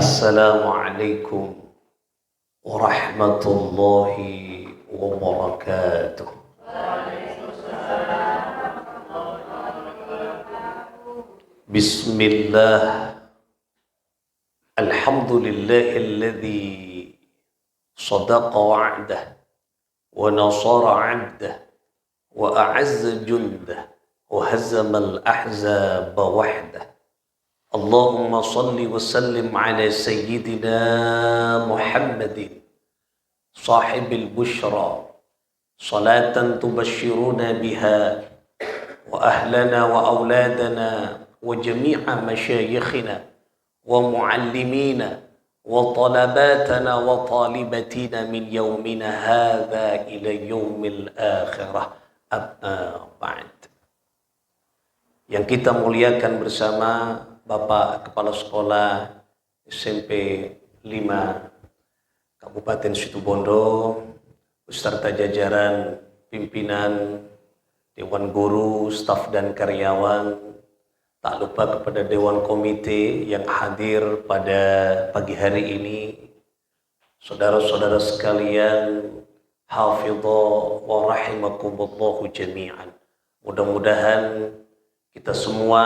Assalamualaikum warahmatullahi wabarakatuh. Bismillah. Alhamdulillahilladzi sadaqa wa'dah wa nasara 'abdah wa a'azza jundah wa hazzama al-ahzaba wahdah. Allahumma salli wa sallim ala sayyidina Muhammadin sahibil bushra salatan tubashshiruna biha wa ahlana wa auladana wa jami'a masyayikhina wa muallimina wa talabatana wa talibatina min yawmina hadha ila yawmil akhirah. Ba'd. Yang kita muliakan bersama Bapak Kepala Sekolah SMP 5 Kabupaten Situbondo, beserta jajaran pimpinan, Dewan Guru, staf dan karyawan, tak lupa kepada Dewan Komite yang hadir pada pagi hari ini, saudara-saudara sekalian, hafidha wa rahimakumullahu jami'an. Mudah-mudahan kita semua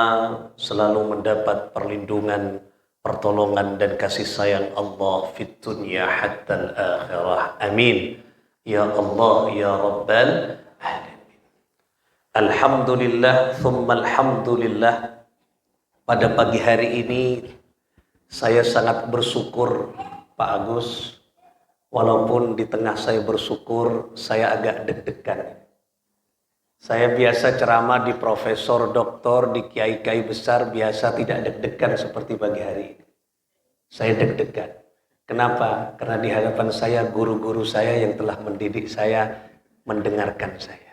selalu mendapat perlindungan, pertolongan dan kasih sayang Allah fit dunya hatta al-akhirah. Amin. Ya Allah ya Rabbal alamin. Alhamdulillah thumma alhamdulillah. Pada pagi hari ini saya sangat bersyukur Pak Agus. Walaupun di tengah saya bersyukur, saya agak deg-degan. Saya biasa ceramah di profesor, doktor, di kiai-kiai besar, biasa tidak deg-degan seperti pagi hari ini. Saya deg-degan. Kenapa? Karena di hadapan saya guru-guru saya yang telah mendidik saya mendengarkan saya.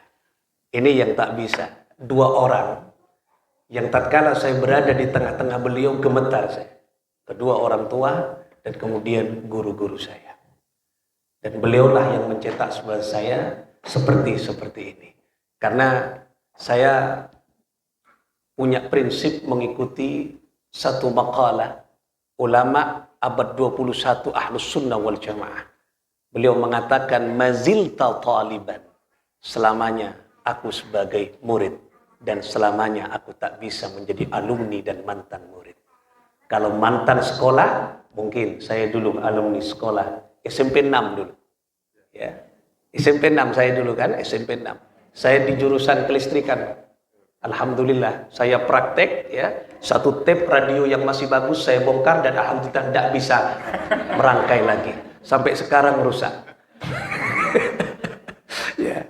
Ini yang tak bisa. Dua orang yang tatkala saya berada di tengah-tengah beliau gemetar saya. Kedua orang tua dan kemudian guru-guru saya. Dan beliaulah yang mencetak saya seperti ini. Karena saya punya prinsip mengikuti satu makalah ulama abad 21 Ahlus Sunnah wal Jamaah. Beliau mengatakan mazilta taliban, selamanya aku sebagai murid dan selamanya aku tak bisa menjadi alumni dan mantan murid. Kalau mantan sekolah, mungkin saya dulu alumni sekolah SMP 6 dulu. Ya. SMP 6 saya dulu kan, SMP 6. Saya di jurusan kelistrikan. Alhamdulillah, saya praktek ya. Satu tape radio yang masih bagus saya bongkar dan alhamdulillah tidak bisa merangkai lagi. Sampai sekarang rusak. Ya.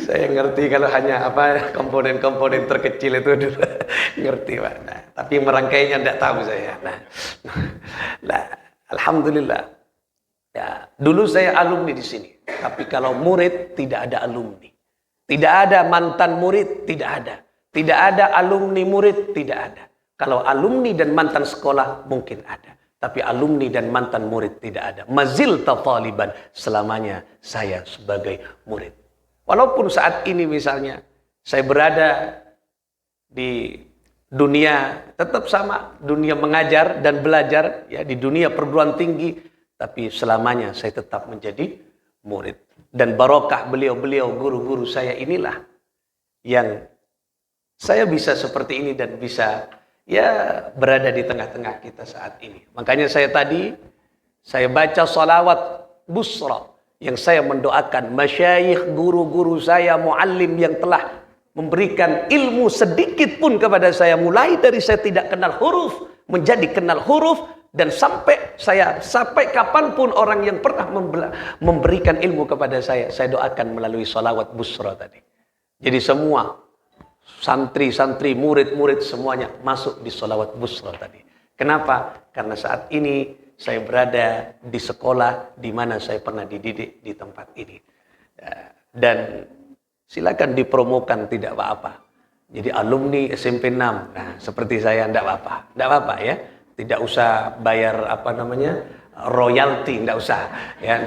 Saya ngerti kalau hanya komponen-komponen terkecil itu dulu ngerti Pak. Nah, tapi merangkainya tidak tahu saya. Nah, alhamdulillah. Ya, dulu saya alumni di sini. Tapi kalau murid tidak ada alumni. Tidak ada mantan murid, tidak ada. Tidak ada alumni murid, tidak ada. Kalau alumni dan mantan sekolah mungkin ada. Tapi alumni dan mantan murid tidak ada. Mazilta taliban, selamanya saya sebagai murid. Walaupun saat ini misalnya saya berada di dunia tetap sama, dunia mengajar dan belajar ya, di dunia perguruan tinggi, tapi selamanya saya tetap menjadi murid. Dan barokah beliau-beliau guru-guru saya inilah yang saya bisa seperti ini dan bisa ya berada di tengah-tengah kita saat ini. Makanya saya baca salawat busra yang saya mendoakan masyayikh, guru-guru saya, muallim yang telah memberikan ilmu sedikit pun kepada saya, mulai dari saya tidak kenal huruf menjadi kenal huruf. Dan sampai kapanpun orang yang pernah memberikan ilmu kepada saya doakan melalui salawat busra tadi. Jadi semua santri-santri, murid-murid semuanya masuk di salawat busra tadi. Kenapa? Karena saat ini saya berada di sekolah di mana saya pernah dididik di tempat ini. Dan silakan dipromokan, tidak apa-apa. Jadi alumni SMP 6, nah seperti saya tidak apa-apa ya. Tidak usah bayar royalti, tidak usah ya,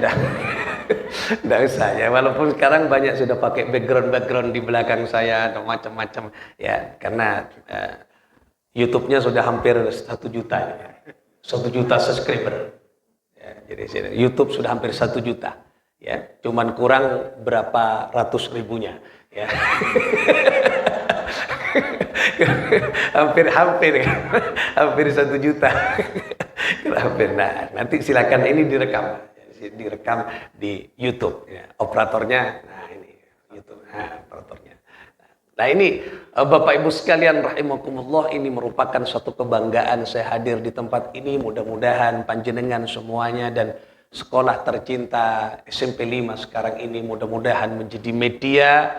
tidak usah ya. Walaupun sekarang banyak sudah pakai background di belakang saya atau macam-macam ya, karena YouTube-nya sudah hampir 1 juta. 1 juta subscriber. Ya, jadi YouTube sudah hampir 1 juta. Ya, cuman kurang berapa ratus ribunya. Ya. hampir 1 juta. Hampir. Nah, nanti silakan ini direkam di YouTube. Ya. Operatornya, nah ini YouTube. Nah, operatornya. Nah ini Bapak Ibu sekalian rahimakumullah, ini merupakan suatu kebanggaan saya hadir di tempat ini. Mudah-mudahan panjenengan semuanya dan sekolah tercinta SMP 5 sekarang ini mudah-mudahan menjadi media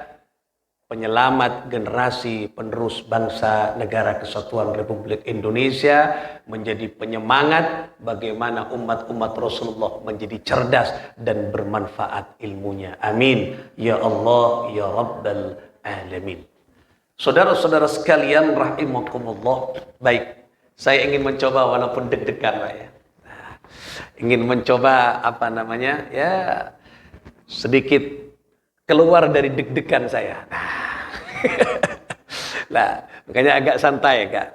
penyelamat generasi penerus bangsa negara kesatuan Republik Indonesia, menjadi penyemangat bagaimana umat-umat Rasulullah menjadi cerdas dan bermanfaat ilmunya. Amin. Ya Allah, ya Rabbal Alamin. Saudara-saudara sekalian rahimakumullah, baik, saya ingin mencoba walaupun deg-degan Pak ya. Nah, ingin mencoba ya sedikit keluar dari deg-degan saya. Nah, makanya agak santai Kak.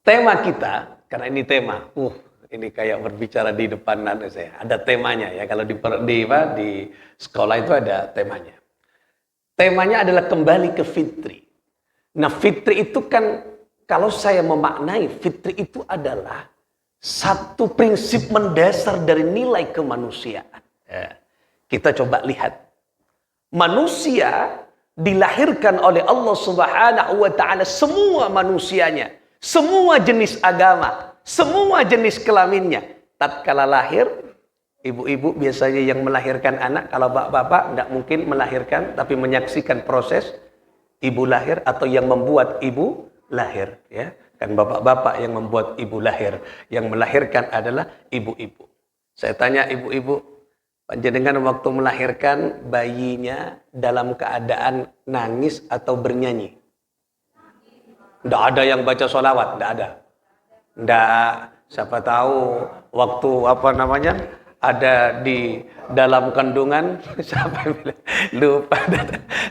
Tema kita, karena ini tema, ini kayak berbicara di depan saya. Ada temanya ya, kalau di sekolah itu ada temanya. Temanya adalah kembali ke fitri. Nah, fitri itu kan, kalau saya memaknai, fitri itu adalah satu prinsip mendasar dari nilai kemanusiaan. Ya. Kita coba lihat. Manusia dilahirkan oleh Allah Subhanahu wa Ta'ala, semua manusianya, semua jenis agama, semua jenis kelaminnya. Tatkala lahir, ibu-ibu biasanya yang melahirkan anak, kalau bapak-bapak tidak mungkin melahirkan, tapi menyaksikan proses ibu lahir atau yang membuat ibu lahir. Ya, kan bapak-bapak yang membuat ibu lahir, yang melahirkan adalah ibu-ibu. Saya tanya ibu-ibu, panjenengan waktu melahirkan bayinya dalam keadaan nangis atau bernyanyi? Tidak ada yang baca sholawat, tidak ada. Tidak, siapa tahu waktu ada di dalam kandungan, siapa yang bilang? Lupa.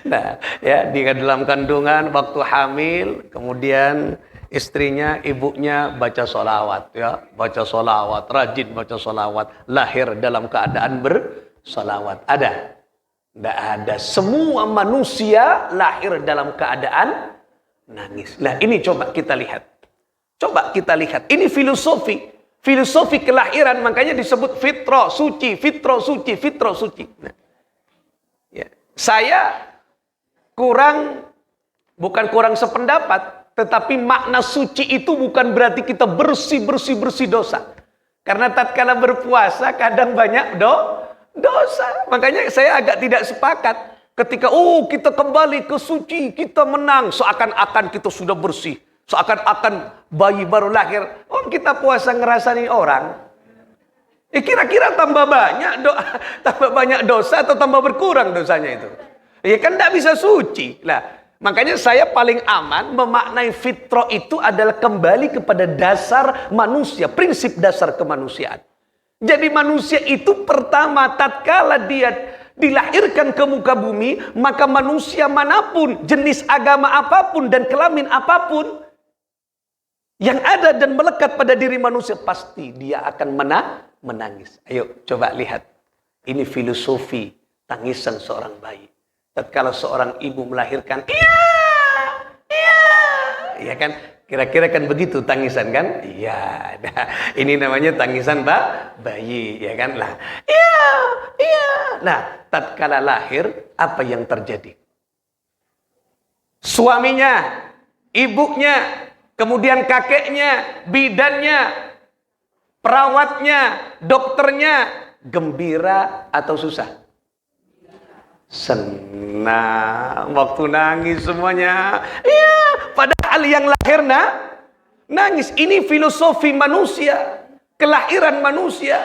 Nah, ya di dalam kandungan waktu hamil, kemudian istrinya, ibunya baca sholawat, ya, baca sholawat, rajin baca sholawat, lahir dalam keadaan bersolawat. Ada? Tidak ada. Semua manusia lahir dalam keadaan nangis. Nah, ini coba kita lihat. Coba kita lihat. Ini filosofi. Filosofi kelahiran, makanya disebut fitrah suci, fitrah suci, fitrah suci. Nah, ya. Saya bukan kurang sependapat, tetapi makna suci itu bukan berarti kita bersih dosa. Karena tatkala berpuasa kadang banyak dosa. Makanya saya agak tidak sepakat ketika kita kembali ke suci, kita menang, seakan-akan kita sudah bersih. Seakan-akan bayi baru lahir, kita puasa ngerasani orang. Kira-kira tambah banyak dosa atau tambah berkurang dosanya itu? Ya kan tidak bisa suci. Nah, makanya saya paling aman memaknai fitrah itu adalah kembali kepada dasar manusia, prinsip dasar kemanusiaan. Jadi manusia itu pertama tatkala dia dilahirkan ke muka bumi, maka manusia manapun, jenis agama apapun dan kelamin apapun yang ada dan melekat pada diri manusia, pasti dia akan menangis. Ayo coba lihat. Ini filosofi tangisan seorang bayi. Tatkala seorang ibu melahirkan, ya kan? Kira-kira kan begitu tangisan kan? Iya. Nah, ini namanya tangisan bayi, ya kan? Lah, iya. Nah, tatkala lahir, apa yang terjadi? Suaminya, ibunya, kemudian kakeknya, bidannya, perawatnya, dokternya, gembira atau susah? Senang. Waktu nangis semuanya. Iya, padahal yang lahir nangis. Ini filosofi manusia, kelahiran manusia.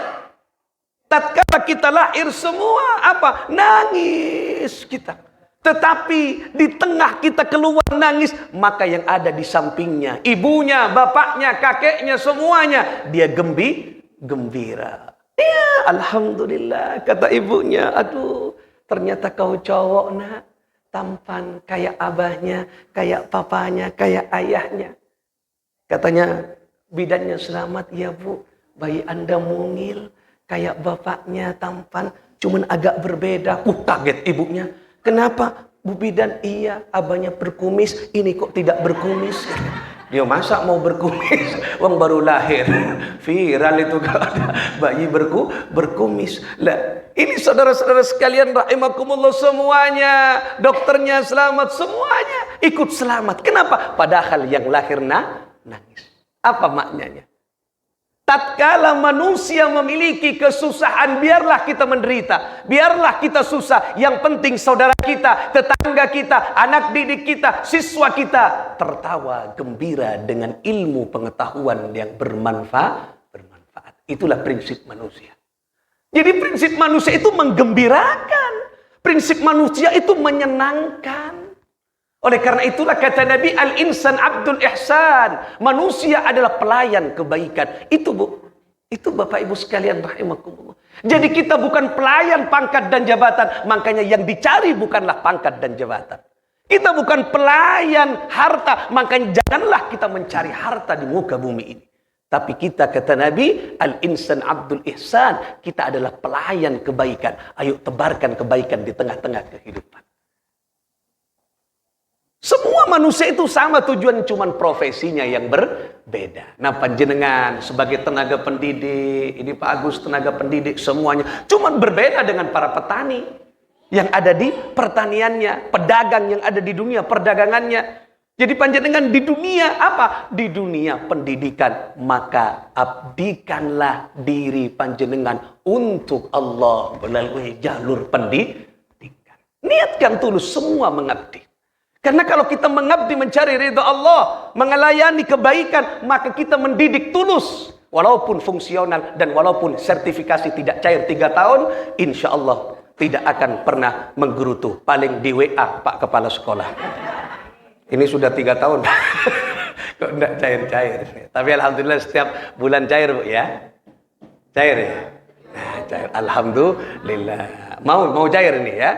Tatkala kita lahir semua apa? Nangis kita. Tetapi di tengah kita keluar nangis, maka yang ada di sampingnya, ibunya, bapaknya, kakeknya, semuanya, dia gembira. Ya, alhamdulillah, kata ibunya. Aduh, ternyata kau cowok nak. tampan, kayak abahnya, kayak papanya, kayak ayahnya. Katanya bidannya, selamat ya Bu, bayi Anda mungil, kayak bapaknya tampan, cuman agak berbeda. Kaget ibunya. Kenapa Bu bidan? Iya, abahnya berkumis, ini kok tidak berkumis. Dia masa mau berkumis? Wong baru lahir. Viral itu kalau ada bayi berkumis. Lah, ini saudara-saudara sekalian rahimakumullah semuanya, dokternya selamat, semuanya ikut selamat. Kenapa? Padahal yang lahir nangis. Apa maknanya? Tatkala manusia memiliki kesusahan, biarlah kita menderita, biarlah kita susah. Yang penting saudara kita, tetangga kita, anak didik kita, siswa kita tertawa gembira dengan ilmu pengetahuan yang bermanfaat. Itulah prinsip manusia. Jadi prinsip manusia itu menggembirakan, prinsip manusia itu menyenangkan. Oleh karena itulah kata Nabi, al-insan abdul ihsan. Manusia adalah pelayan kebaikan. Itu Bu, itu Bapak Ibu sekalian rahimakumullah. Jadi kita bukan pelayan pangkat dan jabatan. Makanya yang dicari bukanlah pangkat dan jabatan. Kita bukan pelayan harta. Makanya janganlah kita mencari harta di muka bumi ini. Tapi kita kata Nabi, al-insan abdul ihsan. Kita adalah pelayan kebaikan. Ayo tebarkan kebaikan di tengah-tengah kehidupan. Semua manusia itu sama, tujuan cuman profesinya yang berbeda. Nah, panjenengan sebagai tenaga pendidik, ini Pak Agus tenaga pendidik, semuanya cuman berbeda dengan para petani yang ada di pertaniannya, pedagang yang ada di dunia perdagangannya. Jadi panjenengan di dunia apa? Di dunia pendidikan, maka abdikanlah diri panjenengan untuk Allah melalui jalur pendidikan. Niatkan tulus semua mengabdi. Karena kalau kita mengabdi mencari ridha Allah, mengelayani kebaikan, maka kita mendidik tulus. Walaupun fungsional dan walaupun sertifikasi tidak cair 3 tahun, insya Allah tidak akan pernah menggerutu. Paling di WA Pak Kepala Sekolah. Ini sudah 3 tahun. Kok enggak cair-cair. Tapi alhamdulillah setiap bulan cair Bu ya. Cair ya? Nah, cair. Alhamdulillah. Mau cair ini ya?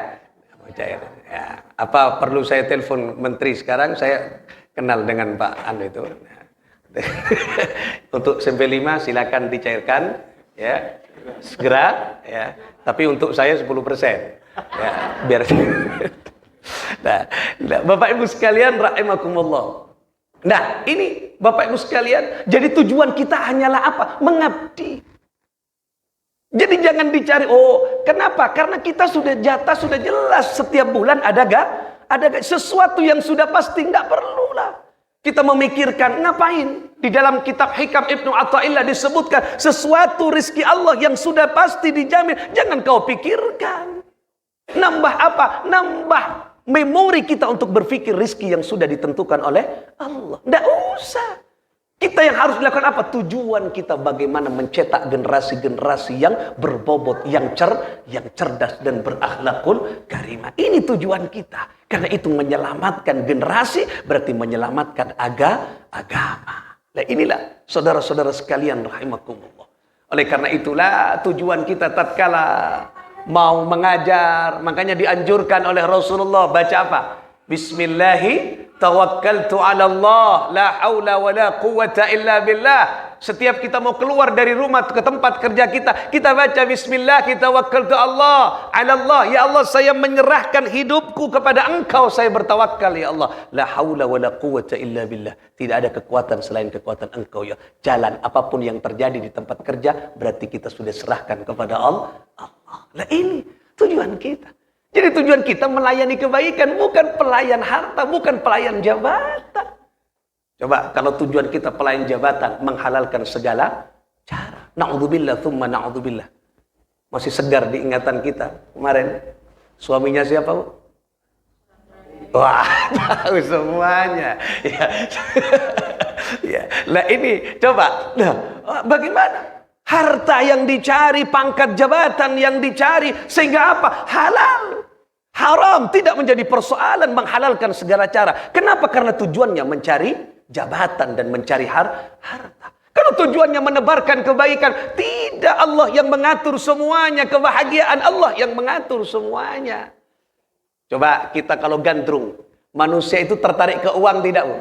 Mau cair. Ya, apa perlu saya telepon menteri sekarang? Saya kenal dengan Pak Anu itu. Untuk SMP 5 silakan dicairkan ya. Segera ya. Tapi untuk saya 10%. Ya, biar nah, Bapak Ibu sekalian rahimakumullah. Nah, ini Bapak Ibu sekalian, jadi tujuan kita hanyalah apa? Mengabdi. Jadi jangan dicari, kenapa? Karena kita sudah jatah, sudah jelas setiap bulan ada gak? Sesuatu yang sudah pasti, nggak perlulah kita memikirkan ngapain. Di dalam kitab Hikam Ibnu Athaillah disebutkan sesuatu rizki Allah yang sudah pasti dijamin, jangan kau pikirkan. Nambah apa? Nambah memori kita untuk berpikir rizki yang sudah ditentukan oleh Allah. Nggak usah. Kita yang harus dilakukan apa? Tujuan kita bagaimana mencetak generasi-generasi yang berbobot, yang cerdas dan berakhlakul karimah. Ini tujuan kita. Karena itu menyelamatkan generasi berarti menyelamatkan agama. Nah, inilah saudara-saudara sekalian rahimakumullah. Oleh karena itulah tujuan kita tatkala mau mengajar, makanya dianjurkan oleh Rasulullah baca apa? Bismillahi tawakkaltu ala Allah, la haula wa la quwwata illa billah. Setiap kita mau keluar dari rumah ke tempat kerja kita baca Bismillah, kita tawakkaltu Allah, ala Allah. Ya Allah, saya menyerahkan hidupku kepada Engkau, saya bertawakal ya Allah. La haula wa la quwwata illa billah. Tidak ada kekuatan selain kekuatan Engkau ya. Jalan apapun yang terjadi di tempat kerja berarti kita sudah serahkan kepada Allah. Nah, ini tujuan kita. Jadi tujuan kita melayani kebaikan, bukan pelayan harta, bukan pelayan jabatan. Coba kalau tujuan kita pelayan jabatan, menghalalkan segala cara. Na'udzubillah, thumma na'udzubillah. Masih segar di ingatan kita. Kemarin, suaminya siapa Bu? Wah, tahu semuanya. Ya. Ya. Nah ini, coba. Nah, bagaimana? Harta yang dicari, pangkat jabatan yang dicari, sehingga apa? Halal. Haram tidak menjadi persoalan, menghalalkan segala cara. Kenapa? Karena tujuannya mencari jabatan dan mencari harta. Kalau tujuannya menebarkan kebaikan, tidak, Allah yang mengatur semuanya. Kebahagiaan Allah yang mengatur semuanya. Coba kita kalau gandrung, manusia itu tertarik ke uang tidak, Bu?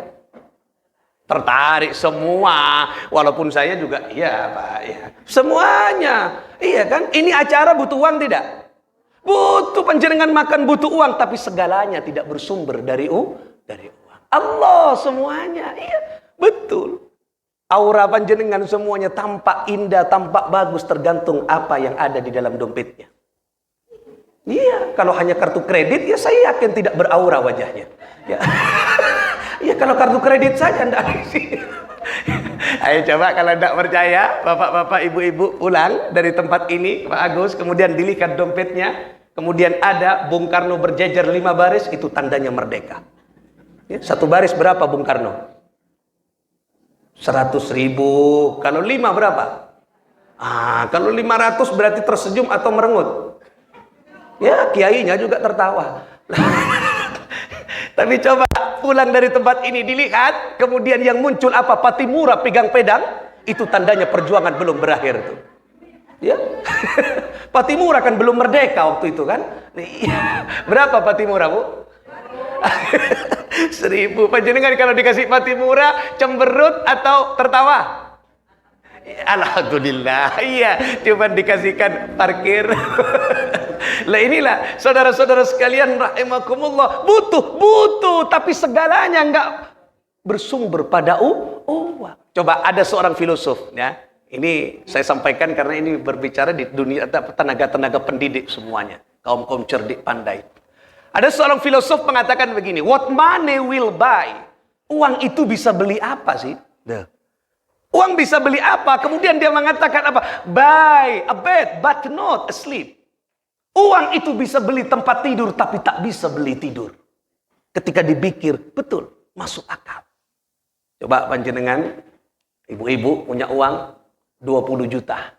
Tertarik semua. Walaupun saya juga, iya Pak, ya. Semuanya. Iya kan? Ini acara butuh uang tidak? Butuh, panjenengan makan butuh uang, tapi segalanya tidak bersumber dari uang. Allah semuanya. Iya, betul. Aura panjenengan semuanya tampak indah, tampak bagus, tergantung apa yang ada di dalam dompetnya. Iya, kalau hanya kartu kredit, ya saya yakin tidak beraura wajahnya. Ya. Ya kalau kartu kredit saja enggak ada sih. Ayo coba kalau enggak percaya, bapak-bapak, ibu-ibu pulang dari tempat ini, Pak Agus, kemudian dilihat dompetnya, kemudian ada Bung Karno berjejer 5 baris, itu tandanya merdeka. Ya, 1 baris berapa Bung Karno? 100.000. Kalau 5 berapa? Kalau 500 berarti tersenyum atau merengut? Ya, kiainya juga tertawa. Tapi coba pulang dari tempat ini dilihat, kemudian yang muncul apa? Patimura pegang pedang, itu tandanya perjuangan belum berakhir tuh. Ya. Patimura kan belum merdeka waktu itu kan? Berapa Patimura, Bu? 1.000. Panjenengan kalau dikasih Patimura cemberut atau tertawa? Alhamdulillah. Iya, cuma dikasihkan parkir. Lah inilah saudara-saudara sekalian rahimakumullah, butuh, tapi segalanya enggak bersumber pada uang. Coba ada seorang filosof ya. Ini saya sampaikan karena ini berbicara di dunia tenaga-tenaga pendidik semuanya, kaum-kaum cerdik pandai. Ada seorang filosof mengatakan begini, what money will buy? Uang itu bisa beli apa sih? Uang bisa beli apa? Kemudian dia mengatakan apa? Buy a bed but not a sleep. Uang itu bisa beli tempat tidur tapi tak bisa beli tidur. Ketika dipikir, betul, masuk akal. Coba panjenengan, ibu-ibu punya uang 20 juta.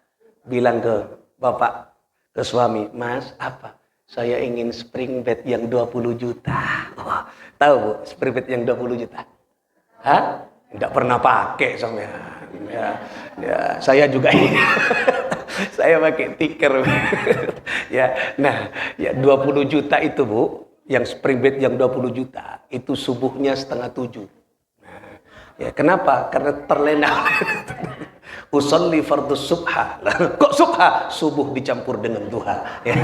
Bilang ke bapak, ke suami, Mas, apa? Saya ingin spring bed yang 20 juta. Oh, tahu Bu, spring bed yang 20 juta? Hah? Tidak pernah pakai sampean. Ya, saya juga ini. Saya pakai tiker. Ya, nah, ya 20 juta itu Bu, yang spring bed yang 20 juta, itu subuhnya 6:30. Nah, ya kenapa? Karena terlena. Usolli fardhu subha. Kok subha? Subuh dicampur dengan duha. Ya.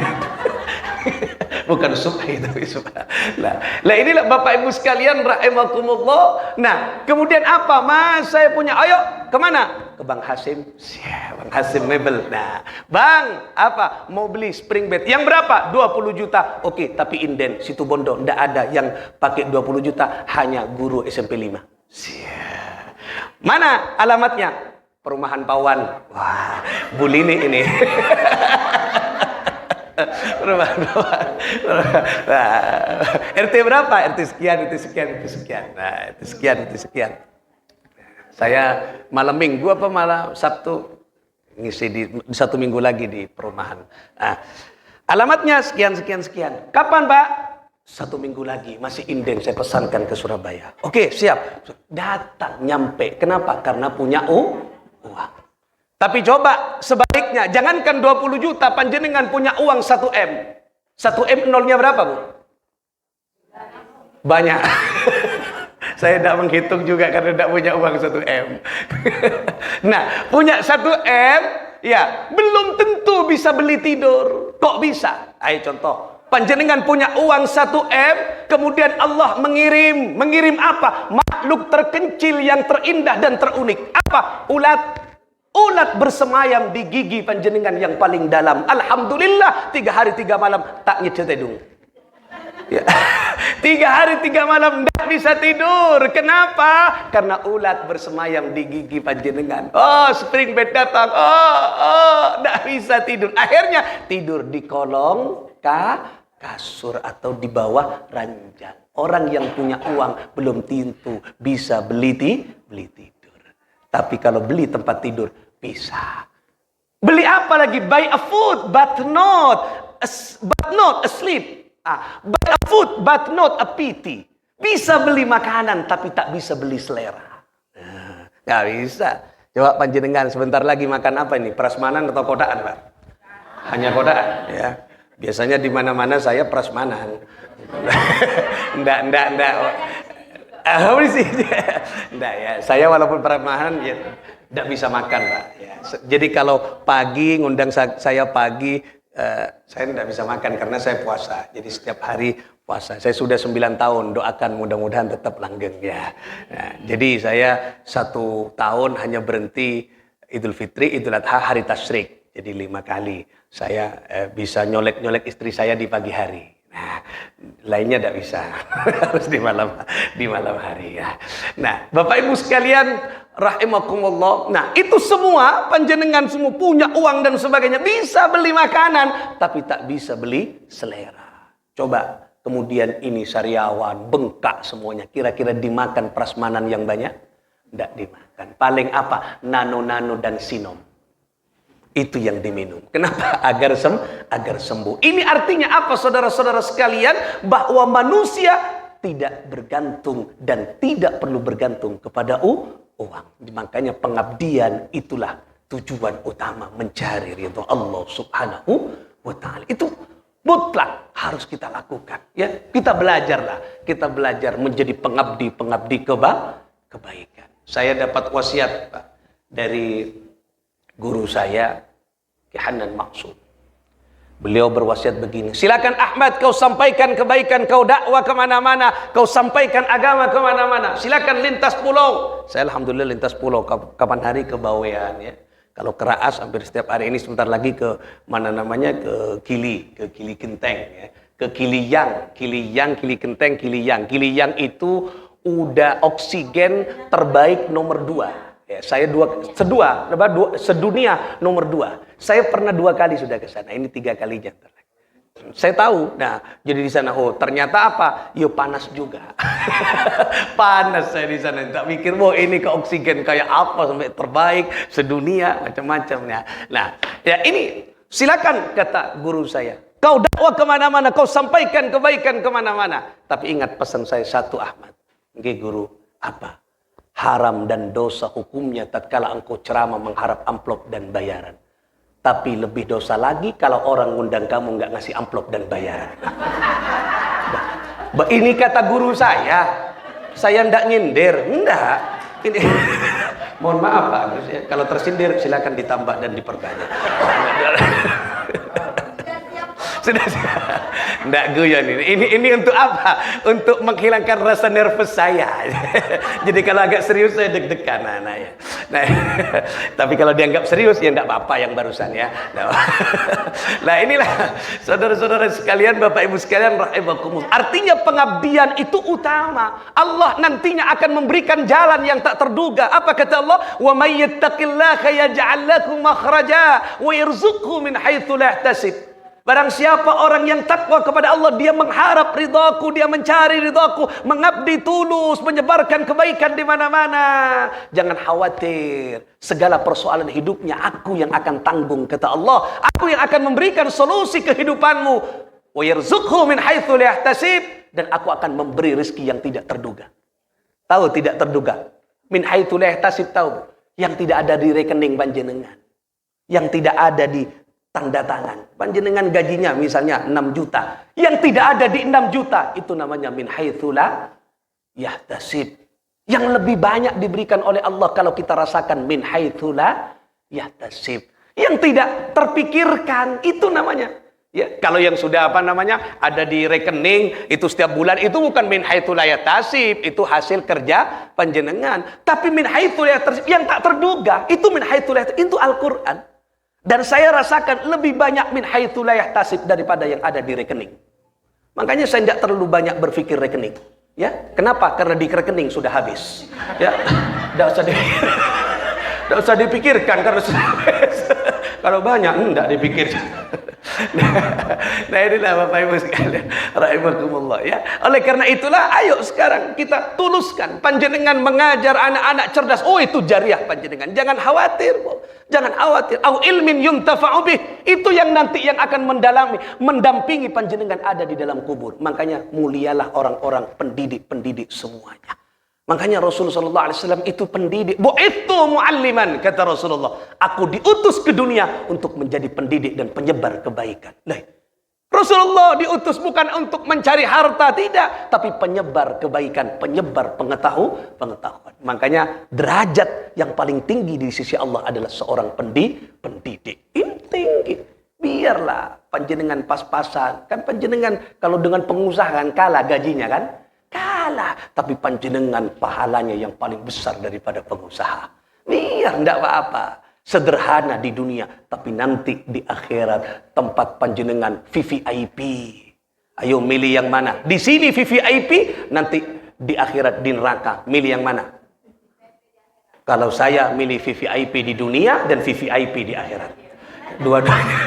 Bukan subha itu, subha. Nah, inilah Bapak Ibu sekalian rahimakumullah. Nah, kemudian apa? Mas, saya punya. Ayo, kemana? Ke Bang Hasim. Bang Hasim Mebel. Nah, Bang, apa? Mau beli spring bed. Yang berapa? 20 juta. Oke, tapi inden, situ Bondo ndak ada yang pakai 20 juta, hanya guru SMP 5. Mana alamatnya? Perumahan Pawan. Wah, Bulini ini. Perumahan Pawan. RT berapa? RT sekian, RT sekian, RT sekian. Nah, RT sekian, RT sekian. Saya malam Minggu apa malam Sabtu ngisi di 1 minggu lagi di perumahan. Nah, alamatnya sekian, sekian, sekian. Kapan, Pak? 1 minggu lagi, masih inden, saya pesankan ke Surabaya. Oke, siap. Datang, nyampe. Kenapa? Karena punya uang. Tapi coba sebaliknya, jangankan 20 juta, panjenengan punya uang 1 M. 1 M nolnya berapa, Bu? Banyak. Saya tidak menghitung juga karena tidak punya uang 1 M. Nah, punya 1 M, ya, belum tentu bisa beli tidur. Kok bisa? Ayo contoh. Panjenengan punya uang 1 M, kemudian Allah mengirim apa? Makhluk terkencil yang terindah dan terunik. Apa? Ulat bersemayam di gigi panjenengan yang paling dalam. Alhamdulillah, 3 hari 3 malam tak nyecetedung. Ya. 3 hari 3 malam tidak bisa tidur. Kenapa? Karena ulat bersemayam di gigi panjenengan. Oh, spring bed datang. Oh, tidak bisa tidur. Akhirnya tidur di kolong kasur atau di bawah ranjang. Orang yang punya uang belum tentu bisa beli tidur. Tapi kalau beli tempat tidur bisa. Beli apa lagi? Buy a food but not asleep. Buy a food but not a pity. Bisa beli makanan tapi tak bisa beli selera. Nggak bisa. Coba panjenengan sebentar lagi makan apa ini? Prasmanan atau kodaan, Pak? Hanya kodaan, ya. Biasanya di mana-mana saya prasmanan. Enggak. Sih? Enggak ya. Saya walaupun peremahan ya enggak bisa makan, Pak. Ya. Jadi kalau pagi ngundang saya pagi, saya enggak bisa makan karena saya puasa. Jadi setiap hari puasa. Saya sudah 9 tahun, doakan mudah-mudahan tetap langgeng ya. Nah, jadi saya 1 tahun hanya berhenti Idul Fitri, Idul Adha, hari tasyrik. Jadi 5 kali saya bisa nyolek-nyolek istri saya di pagi hari. Nah, lainnya tidak bisa. Harus di malam hari ya. Nah, Bapak Ibu sekalian rahimakumullah. Nah, itu semua panjenengan semua punya uang dan sebagainya, bisa beli makanan, tapi tak bisa beli selera. Coba kemudian ini sariawan, bengkak semuanya. Kira-kira dimakan prasmanan yang banyak? Tidak dimakan. Paling apa? Nano-nano dan sinom. Itu yang diminum. Kenapa? Agar sembuh. Ini artinya apa, saudara-saudara sekalian? Bahwa manusia tidak bergantung dan tidak perlu bergantung kepada uang. Makanya pengabdian itulah tujuan utama, mencari ridho Allah Subhanahu wa Ta'ala. Itu mutlak harus kita lakukan. Ya, kita belajar menjadi pengabdi kebaikan. Saya dapat wasiat, Pak, dari guru saya, Ki Hanan Maksud. Beliau berwasiat begini, silakan Ahmad kau sampaikan kebaikan, kau dakwah kemana-mana, kau sampaikan agama kemana-mana, silakan lintas pulau. Saya alhamdulillah lintas pulau, kapan hari ke Bawean ya. Kalau ke Raas hampir setiap hari, ini sebentar lagi ke mana namanya, ke Kili Kenteng ya. Ke Kiliyang, Kili Kenteng, Kiliyang. Kiliyang itu udah oksigen terbaik nomor 2. Ya, saya sedunia nomor 2. Saya pernah 2 kali sudah ke sana. Ini 3 kalinya. Saya tahu. Nah, jadi di sana, oh ternyata apa? Ya panas juga. Panas saya di sana. Tak mikir, wah ini ke oksigen kayak apa sampai terbaik sedunia, macam-macamnya. Nah, ya ini silakan kata guru saya. Kau dakwah kemana-mana, kau sampaikan kebaikan kemana-mana. Tapi ingat pesan saya satu, Ahmad. Oke guru, apa? Haram dan dosa hukumnya tatkala engkau ceramah mengharap amplop dan bayaran. Tapi lebih dosa lagi kalau orang ngundang kamu nggak ngasih amplop dan bayaran. Ini kata guru saya ndak nyindir, enggak. Ini mohon maaf Pak Agus ya, kalau tersindir silakan ditambah dan diperbanyak. Sudah. Nggak guyon ini. Ini untuk apa? Untuk menghilangkan rasa nervous saya. Jadi kalau agak serius saya deg-degan. Nah, tapi kalau dianggap serius ya enggak apa-apa yang barusan ya. Nah, inilah saudara-saudara sekalian, Bapak Ibu sekalian rahimakumullah. Artinya pengabdian itu utama. Allah nantinya akan memberikan jalan yang tak terduga. Apa kata Allah? Wa may yattaqillaha yaj'al lahu makhraja wa yarzuqhu min haitsu la yahtasib. Barang siapa orang yang takwa kepada Allah, dia mengharap ridhaku, dia mencari ridhaku, mengabdi tulus, menyebarkan kebaikan di mana-mana. Jangan khawatir, segala persoalan hidupnya aku yang akan tanggung, kata Allah. Aku yang akan memberikan solusi kehidupanmu. Wa yarzuqhu min haitsu la yahtasib, dan aku akan memberi rezeki yang tidak terduga. Tahu tidak terduga? Min haitsu la yahtasib, tahu? Yang tidak ada di rekening panjenengan. Yang tidak ada di tanda tangan. Panjenengan gajinya misalnya 6 juta. Yang tidak ada di 6 juta. Itu namanya min haitsu la yahtasib. Yang lebih banyak diberikan oleh Allah kalau kita rasakan min haitsu la yahtasib. Yang tidak terpikirkan. Itu namanya. Ya, kalau yang sudah ada di rekening itu setiap bulan, itu bukan min haitsu la yahtasib, itu hasil kerja panjenengan. Tapi min haitsu la yahtasib yang tak terduga, itu min haitsu la yahtasib, itu Al-Qur'an. Dan saya rasakan lebih banyak min haitsu la yahtasib daripada yang ada di rekening. Makanya saya tidak terlalu banyak berpikir rekening. Ya, kenapa? Karena di rekening sudah habis. Ya, tidak usah dipikirkan karena sudah habis. Kalau banyak, tidak dipikirkan. Nah inilah Bapak Ibu sekalian rahimakumullah ya. Oleh karena itulah ayo sekarang kita tuluskan panjenengan mengajar anak-anak cerdas. Oh itu jariah panjenengan. Jangan khawatir, jangan khawatir. Au ilmin yuntafa'u bih. Itu yang nanti yang akan mendampingi panjenengan ada di dalam kubur. Makanya mulialah orang-orang pendidik semuanya. Makanya Rasulullah SAW itu pendidik. Bu'ithu mu'alliman, kata Rasulullah. Aku diutus ke dunia untuk menjadi pendidik dan penyebar kebaikan. Nah, Rasulullah diutus bukan untuk mencari harta, tidak, tapi penyebar kebaikan, penyebar pengetahuan. Makanya derajat yang paling tinggi di sisi Allah adalah seorang pendidik. Ini tinggi. Biarlah panjenengan pas-pasan. Kan panjenengan kalau dengan pengusaha kan kalah gajinya kan? Kalah. Tapi panjenengan pahalanya yang paling besar daripada pengusaha. Biar enggak apa-apa. Sederhana di dunia, tapi nanti di akhirat tempat panjenengan VVIP. Ayo milih yang mana? Di sini VVIP, nanti di akhirat di neraka milih yang mana? Kalau saya milih VVIP di dunia dan VVIP di akhirat. Dua-duanya.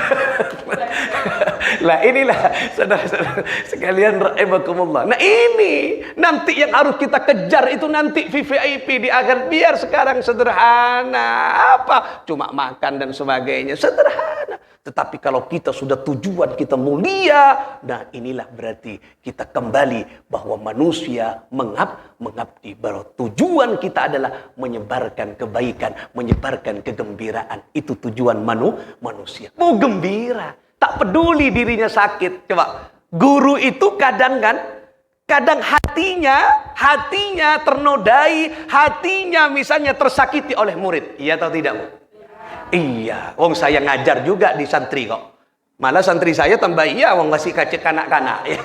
Lah inilah saudara-saudara sekalian rahimakumullah. Nah ini nanti yang harus kita kejar itu nanti VVIP di akhir. Biar sekarang sederhana, apa cuma makan dan sebagainya sederhana. Tetapi kalau kita sudah tujuan kita mulia, nah inilah berarti kita kembali bahwa manusia mengabdi, bahwa tujuan kita adalah menyebarkan kebaikan, menyebarkan kegembiraan. Itu tujuan manusia. Mau gembira, tak peduli dirinya sakit. Coba, guru itu kadang hatinya ternodai, hatinya misalnya tersakiti oleh murid. Iya atau tidak, Bu? Iya, wong saya ngajar juga di santri kok. Malah santri saya tambah iya, wong masih kacik kanak-kanak, ya.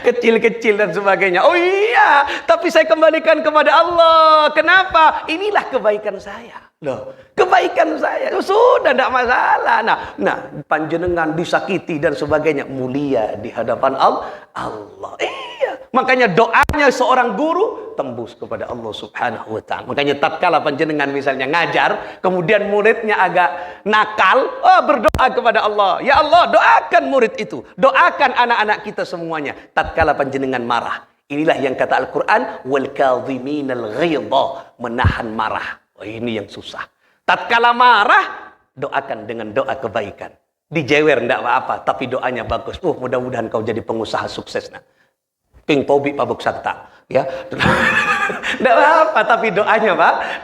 Kecil-kecil dan sebagainya. Oh iya, tapi saya kembalikan kepada Allah. Kenapa? Inilah kebaikan saya. Loh, kebaikan saya sudah tidak masalah. Nah, panjenengan disakiti dan sebagainya mulia di hadapan Allah. Iya, makanya doanya seorang guru tembus kepada Allah Subhanahu wa taala. Makanya tatkala panjenengan misalnya ngajar, kemudian muridnya agak nakal, berdoa kepada Allah. Ya Allah, doakan murid itu, doakan anak-anak kita semuanya. Tatkala panjenengan marah, inilah yang kata Al-Qur'an, wal kadhiminal ghaidha, menahan marah. Oh, ini yang susah. Tatkala marah, doakan dengan doa kebaikan. Dijewer enggak apa-apa, tapi doanya bagus. Mudah-mudahan kau jadi pengusaha sukses. Nah, King Tobi Pabuk Sakta, ya. Enggak apa-apa, tapi doanya bagus.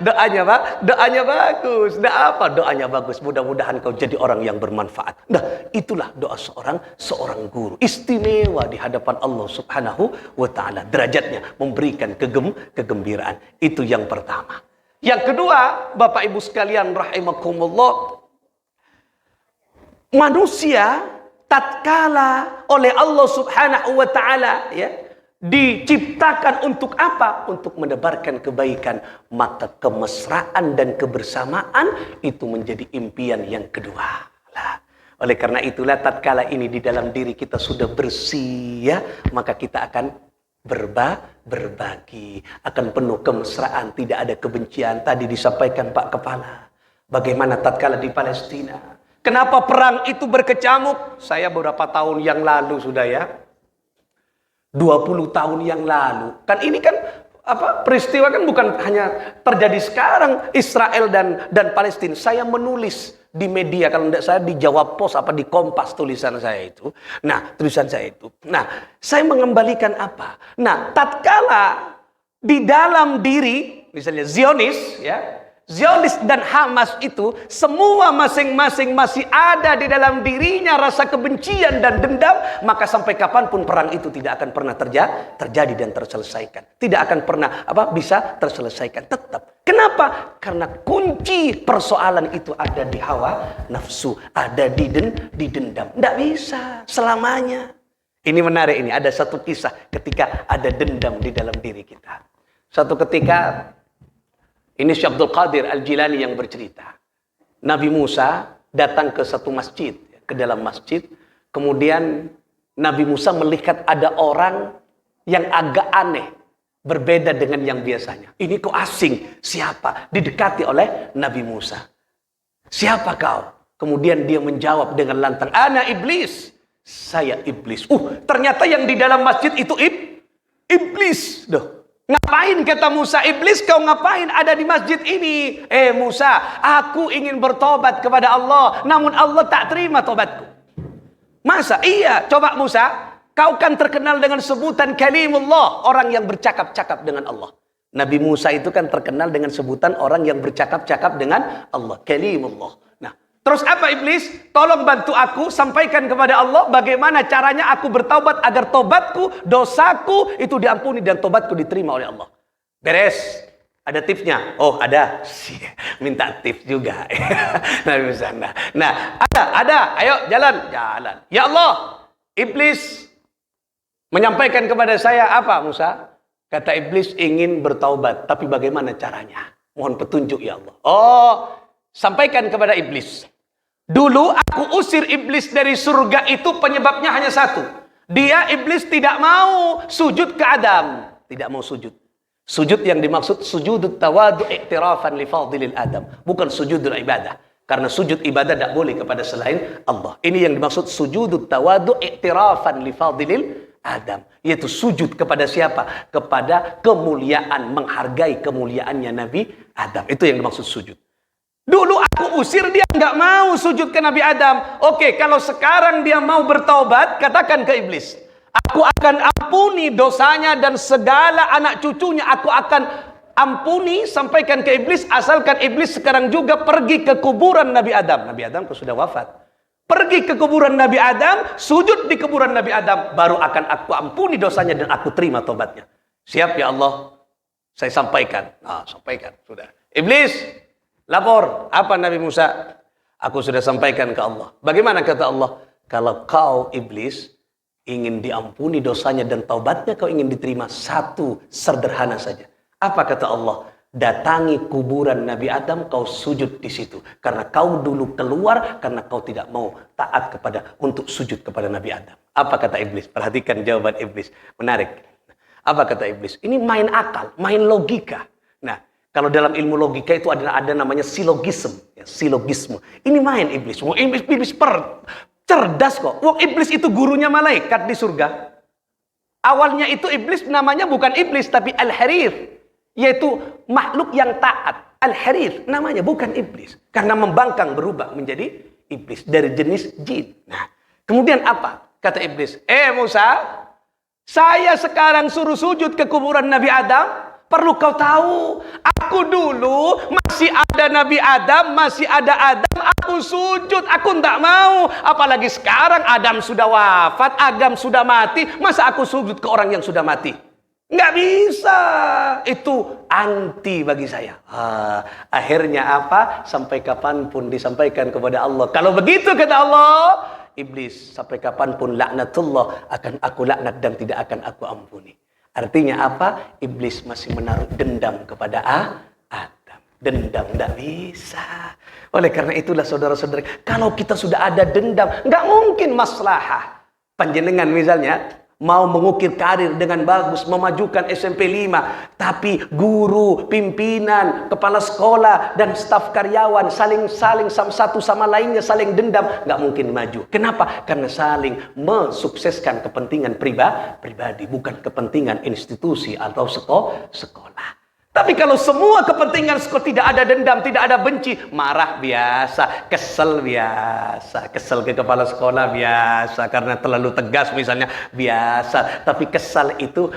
Enggak apa, doanya bagus. Mudah-mudahan kau jadi orang yang bermanfaat. Nah, itulah doa seorang guru. Istimewa di hadapan Allah Subhanahu wa taala. Derajatnya memberikan kegembiraan. Itu yang pertama. Yang kedua, Bapak Ibu sekalian rahimakumullah, manusia tatkala oleh Allah Subhanahu wa taala ya diciptakan untuk apa? Untuk menebarkan kebaikan, maka kemesraan dan kebersamaan itu menjadi impian yang kedua. Lah, oleh karena itulah tatkala ini di dalam diri kita sudah bersih ya, maka kita akan berbagi, akan penuh kemesraan, tidak ada kebencian. Tadi disampaikan Pak Kepala, bagaimana tatkala di Palestina. Kenapa perang itu berkecamuk? Saya beberapa tahun yang lalu sudah ya, 20 tahun yang lalu. Kan ini kan peristiwa kan bukan hanya terjadi sekarang Israel dan Palestina. Saya menulis di media, kalau tidak saya di Jawa Pos di Kompas tulisan saya itu. Nah, saya mengembalikan apa? Nah, tatkala di dalam diri misalnya Zionis dan Hamas itu semua masing-masing masih ada di dalam dirinya rasa kebencian dan dendam, maka sampai kapanpun perang itu tidak akan pernah terjadi dan terselesaikan. Tidak akan pernah bisa terselesaikan tetap. Kenapa? Karena kunci persoalan itu ada di hawa nafsu, ada di dendam. Tidak bisa selamanya. Ini menarik ini, ada satu kisah ketika ada dendam di dalam diri kita. Satu ketika ini Syekh Abdul Qadir Al-Jilani yang bercerita. Nabi Musa datang ke satu masjid, ke dalam masjid. Kemudian Nabi Musa melihat ada orang yang agak aneh, berbeda dengan yang biasanya. Ini kok asing? Siapa? Didekati oleh Nabi Musa. Siapa kau? Kemudian dia menjawab dengan lantang, ana iblis. Saya iblis. Ternyata yang di dalam masjid itu iblis. Ngapain kata Musa? Iblis kau ngapain ada di masjid ini? Musa, aku ingin bertobat kepada Allah, namun Allah tak terima tobatku. Masa? Iya, coba Musa, kau kan terkenal dengan sebutan kalimullah, orang yang bercakap-cakap dengan Allah. Nabi Musa itu kan terkenal dengan sebutan orang yang bercakap-cakap dengan Allah, kalimullah. Nah, Terus apa iblis? Tolong bantu aku, sampaikan kepada Allah bagaimana caranya aku bertaubat agar tobatku, dosaku itu diampuni dan tobatku diterima oleh Allah. Beres. Ada tipsnya? Oh ada. Minta tips juga. Nabi Musa. Nah, ada. Ayo jalan. Ya Allah, iblis menyampaikan kepada saya apa Musa? Kata iblis ingin bertaubat, tapi bagaimana caranya? Mohon petunjuk ya Allah. Oh, sampaikan kepada iblis. Dulu aku usir iblis dari surga itu penyebabnya hanya satu. Dia iblis tidak mau sujud ke Adam. Tidak mau sujud. Sujud yang dimaksud sujudut tawadu i'tirafan li fadlil Adam, bukan sujudul ibadah. Karena sujud ibadah tidak boleh kepada selain Allah. Ini yang dimaksud sujudut tawadu i'tirafan li fadlil Adam, yaitu sujud kepada siapa? Kepada kemuliaan, menghargai kemuliaannya Nabi Adam. Itu yang dimaksud sujud. Dulu aku usir dia nggak mau sujud ke Nabi Adam. Oke, kalau sekarang dia mau bertaubat, katakan ke iblis, aku akan ampuni dosanya dan segala anak cucunya aku akan ampuni. Sampaikan ke iblis, asalkan iblis sekarang juga pergi ke kuburan Nabi Adam. Nabi Adam sudah wafat. Pergi ke kuburan Nabi Adam, sujud di kuburan Nabi Adam, baru akan aku ampuni dosanya dan aku terima tobatnya. Siap ya Allah? Saya sampaikan. Nah, sampaikan. Sudah. Iblis, lapor. Apa Nabi Musa? Aku sudah sampaikan ke Allah. Bagaimana kata Allah? Kalau kau iblis ingin diampuni dosanya dan taubatnya kau ingin diterima, satu sederhana saja. Apa kata Allah? Datangi kuburan Nabi Adam, kau sujud di situ. Karena kau dulu keluar karena kau tidak mau taat kepada untuk sujud kepada Nabi Adam. Apa kata iblis? Perhatikan jawaban iblis. Menarik. Apa kata iblis? Ini main akal, main logika. Nah, kalau dalam ilmu logika itu ada namanya silogisme, ya, silogisme. Ini main iblis. Iblis cerdas kok. Wong iblis itu gurunya malaikat di surga. Awalnya itu iblis namanya bukan iblis tapi Al-Harir, yaitu makhluk yang taat. Al-Harir namanya bukan iblis karena membangkang berubah menjadi iblis dari jenis jin. Nah, kemudian apa? Kata iblis, Musa, saya sekarang suruh sujud ke kuburan Nabi Adam. Perlu kau tahu, aku dulu masih ada Nabi Adam, masih ada Adam, aku sujud, aku tidak mau. Apalagi sekarang Adam sudah wafat, Adam sudah mati, masa aku sujud ke orang yang sudah mati? Nggak bisa, itu anti bagi saya. Akhirnya apa? Sampai kapanpun disampaikan kepada Allah. Kalau begitu kata Allah, iblis sampai kapanpun laknatullah akan aku laknat dan tidak akan aku ampuni. Artinya apa? Iblis masih menaruh dendam kepada Adam. Dendam tidak bisa. Oleh karena itulah saudara-saudara, kalau kita sudah ada dendam, nggak mungkin maslahah. Panjenengan misalnya mau mengukir karir dengan bagus, memajukan SMP 5, tapi guru, pimpinan, kepala sekolah, dan staf karyawan saling satu sama lainnya saling dendam, nggak mungkin maju. Kenapa? Karena saling mensukseskan kepentingan pribadi, bukan kepentingan institusi atau sekolah. Tapi kalau semua kepentingan sekolah tidak ada dendam, tidak ada benci, marah biasa, kesel biasa, kesel ke kepala sekolah biasa karena terlalu tegas misalnya biasa. Tapi kesal itu,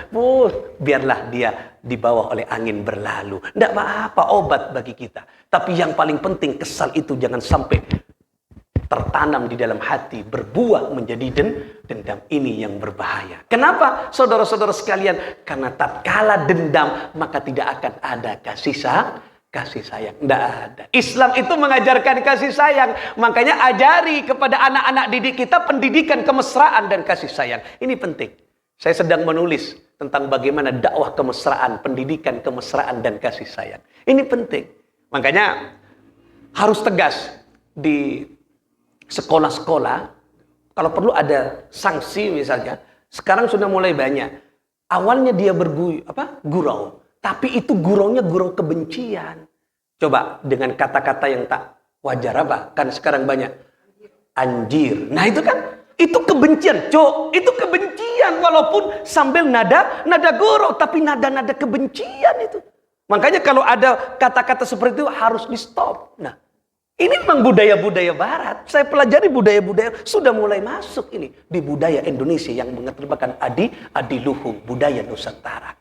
biarlah dia dibawa oleh angin berlalu. Tidak apa-apa, obat bagi kita. Tapi yang paling penting kesal itu jangan sampai tertanam di dalam hati, berbuah menjadi dendam. Ini yang berbahaya. Kenapa saudara-saudara sekalian? Karena tatkala dendam maka tidak akan ada kasih sayang. Tidak ada. Islam itu mengajarkan kasih sayang. Makanya ajari kepada anak-anak didik kita pendidikan kemesraan dan kasih sayang. Ini penting. Saya sedang menulis tentang bagaimana dakwah kemesraan, pendidikan kemesraan dan kasih sayang. Ini penting. Makanya harus tegas di sekolah-sekolah, kalau perlu ada sanksi misalnya. Sekarang sudah mulai banyak. Awalnya dia gurau, tapi itu guraunya gurau kebencian. Coba dengan kata-kata yang tak wajar apa? Kan sekarang banyak anjir. Nah itu kan, itu kebencian, itu kebencian walaupun sambil nada gurau, tapi nada kebencian itu. Makanya kalau ada kata-kata seperti itu harus di stop. Nah, ini memang budaya-budaya barat. Saya pelajari budaya-budaya sudah mulai masuk ini di budaya Indonesia yang mengedepankan adiluhung, budaya Nusantara.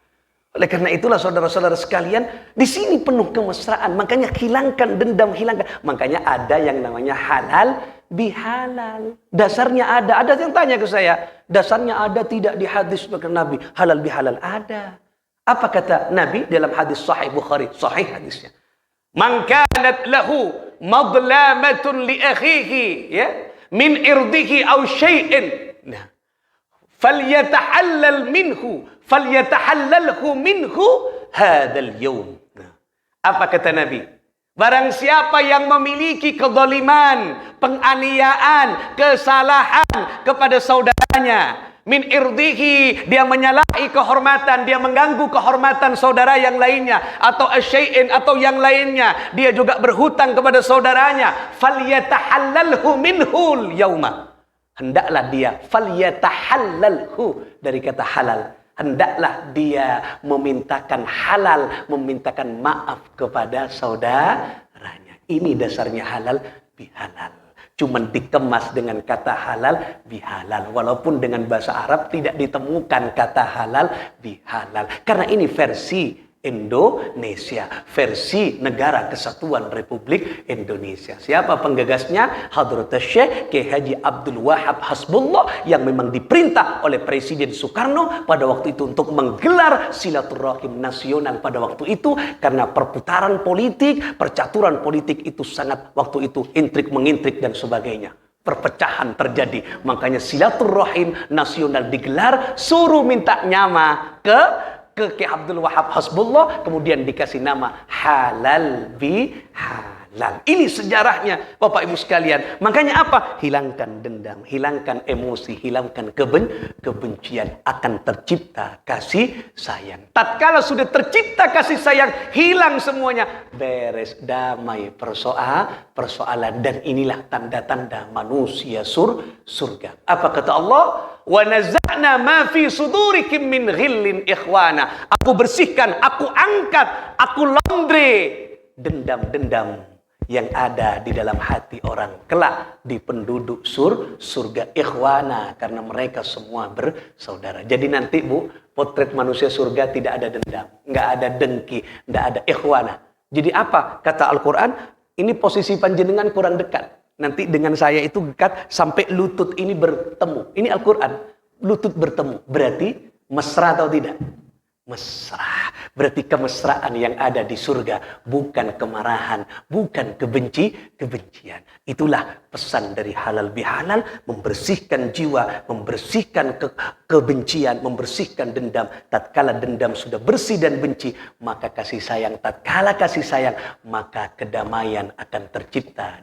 Oleh karena itulah saudara-saudara sekalian, di sini penuh kemesraan. Makanya hilangkan dendam, hilangkan. Makanya ada yang namanya halal bihalal. Dasarnya ada. Ada yang tanya ke saya, dasarnya ada tidak di hadis Nabi? Halal bihalal ada. Apa kata Nabi dalam hadis Sahih Bukhari? Sahih hadisnya. Man kanat lahu madlamatun li akhihi, ya, min irdihi aw syai'in. Nah, falyatahallal minhu hadzal yaum. Nah, apa kata Nabi? Barang siapa yang memiliki kezaliman, penganiayaan, kesalahan kepada saudaranya, min irdihi, dia menyalahi kehormatan, dia mengganggu kehormatan saudara yang lainnya, atau asyai'in, atau yang lainnya, dia juga berhutang kepada saudaranya, falyatahallalhu minhul yauma. Hendaklah dia falyatahallalhu, dari kata halal, hendaklah dia memintakan halal, memintakan maaf kepada saudaranya. Ini dasarnya halal bihalal. Cuman dikemas dengan kata halal bihalal. Walaupun dengan bahasa Arab tidak ditemukan kata halal bihalal. Karena ini versi Indonesia, versi Negara Kesatuan Republik Indonesia. Siapa penggagasnya? Hadrat Syekh Kiai Haji Abdul Wahab Hasbullah, yang memang diperintah oleh Presiden Soekarno pada waktu itu untuk menggelar silaturahim nasional pada waktu itu, karena perputaran politik, percaturan politik itu sangat waktu itu intrik-mengintrik dan sebagainya. Perpecahan terjadi, makanya silaturahim nasional digelar, suruh minta nyama ke Kiai Abdul Wahab Hasbullah, kemudian dikasih nama halal bihalal. Ini sejarahnya Bapak Ibu sekalian. Makanya apa? Hilangkan dendam, hilangkan emosi, hilangkan kebencian, akan tercipta kasih sayang. Tatkala sudah tercipta kasih sayang, hilang semuanya, beres, damai persoalan. Dan inilah tanda-tanda manusia surga. Apa kata Allah? Wa naza'na ma fi sudurikum min ghillin ikhwana. Aku bersihkan, aku angkat, aku laundry dendam-dendam yang ada di dalam hati orang kelak di penduduk surga ikhwana, karena mereka semua bersaudara. Jadi nanti Bu, potret manusia surga tidak ada dendam, nggak ada dengki, nggak ada ikhwana. Jadi apa kata Al-Quran? Ini posisi panjenengan kurang dekat. Nanti dengan saya itu dekat sampai lutut ini bertemu. Ini Al-Quran. Lutut bertemu. Berarti mesra atau tidak? Mesra. Berarti kemesraan yang ada di surga. Bukan kemarahan. Bukan kebencian. Itulah pesan dari halal bihalal. Membersihkan jiwa. Membersihkan kebencian. Membersihkan dendam. Tatkala dendam sudah bersih dan benci, maka kasih sayang. Tatkala kasih sayang, maka kedamaian akan tercipta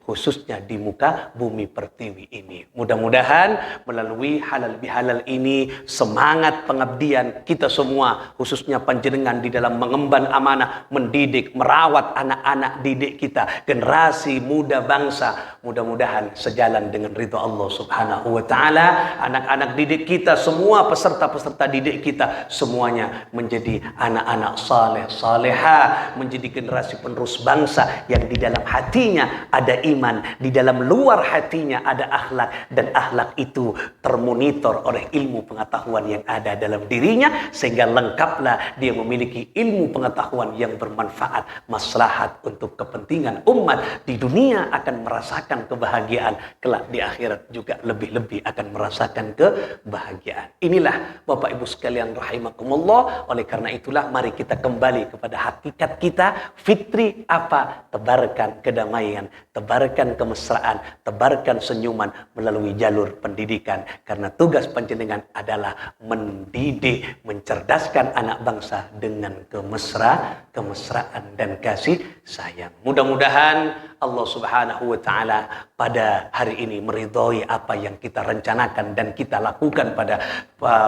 khususnya di muka bumi pertiwi ini. Mudah-mudahan melalui halal bihalal ini, semangat pengabdian kita semua, khususnya panjenengan di dalam mengemban amanah, mendidik, merawat anak-anak didik kita, generasi muda bangsa, mudah-mudahan sejalan dengan ridha Allah Subhanahu wa taala. Anak-anak didik kita semua, peserta-peserta didik kita semuanya menjadi anak-anak saleh, salehah, menjadi generasi penerus bangsa yang di dalam hatinya ada iman, di dalam luar hatinya ada akhlak, dan akhlak itu termonitor oleh ilmu pengetahuan yang ada dalam dirinya, sehingga lengkaplah dia memiliki ilmu pengetahuan yang bermanfaat, maslahat untuk kepentingan umat di dunia, akan merasakan kebahagiaan, kelak di akhirat juga lebih-lebih akan merasakan kebahagiaan. Inilah Bapak Ibu sekalian rahimakumullah. Oleh karena itulah mari kita kembali kepada hakikat kita fitri apa? Tebarkan kedamaian, tebarkan kemesraan, tebarkan senyuman melalui jalur pendidikan. Karena tugas panjenengan adalah mendidik, mencerdaskan anak bangsa dengan kemesraan dan kasih sayang. Mudah-mudahan Allah Subhanahu wa taala pada hari ini meridhoi apa yang kita rencanakan dan kita lakukan pada